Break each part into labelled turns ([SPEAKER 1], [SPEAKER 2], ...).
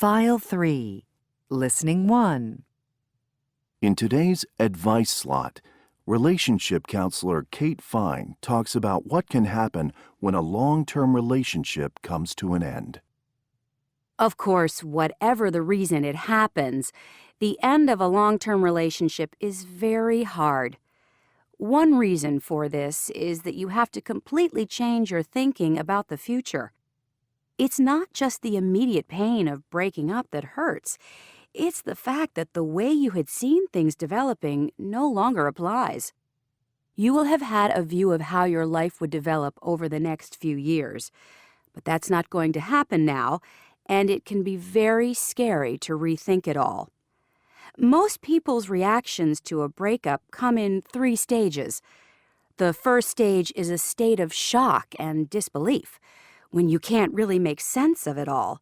[SPEAKER 1] File 3. Listening 1.
[SPEAKER 2] In today's advice slot, relationship counselor Kate Fine talks about what can happen when a long-term relationship comes to an end.
[SPEAKER 3] Of course, whatever the reason it happens, the end of a long-term relationship is very hard. One reason for this is that you have to completely change your thinking about the future. It's not just the immediate pain of breaking up that hurts. It's the fact that the way you had seen things developing no longer applies. You will have had a view of how your life would develop over the next few years, but that's not going to happen now, and it can be very scary to rethink it all. Most people's reactions to a breakup come in 3 stages. The first stage is a state of shock and disbelief, when you can't really make sense of it all.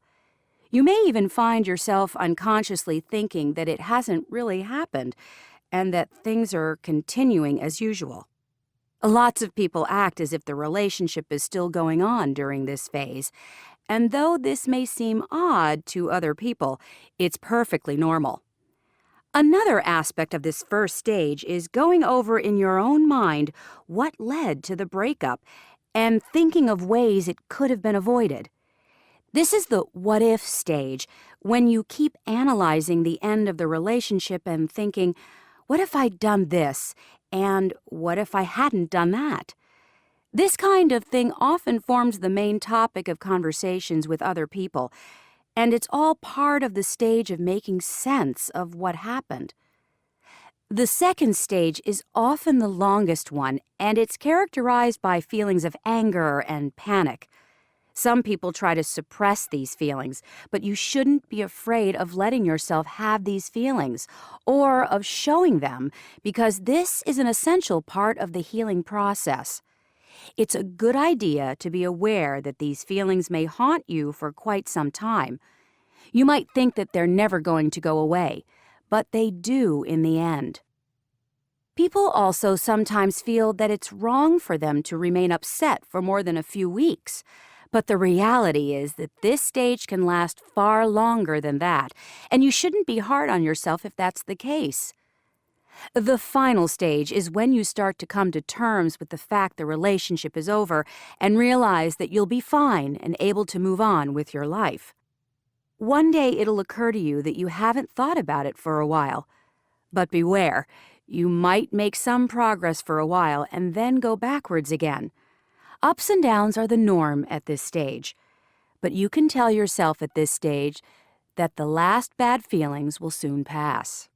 [SPEAKER 3] You may even find yourself unconsciously thinking that it hasn't really happened and that things are continuing as usual. Lots of people act as if the relationship is still going on during this phase, and though this may seem odd to other people, it's perfectly normal. Another aspect of this first stage is going over in your own mind what led to the breakup and thinking of ways it could have been avoided. This is the what-if stage, when you keep analyzing the end of the relationship and thinking, what if I'd done this, and what if I hadn't done that? This kind of thing often forms the main topic of conversations with other people, and it's all part of the stage of making sense of what happened. The second stage is often the longest one, and it's characterized by feelings of anger and panic. Some people try to suppress these feelings, but you shouldn't be afraid of letting yourself have these feelings or of showing them, because this is an essential part of the healing process. It's a good idea to be aware that these feelings may haunt you for quite some time. You might think that they're never going to go away, but they do in the end. People also sometimes feel that it's wrong for them to remain upset for more than a few weeks. But the reality is that this stage can last far longer than that, and you shouldn't be hard on yourself if that's the case. The final stage is when you start to come to terms with the fact the relationship is over and realize that you'll be fine and able to move on with your life. One day it'll occur to you that you haven't thought about it for a while. But beware, you might make some progress for a while and then go backwards again. Ups and downs are the norm at this stage, but you can tell yourself at this stage that the last bad feelings will soon pass.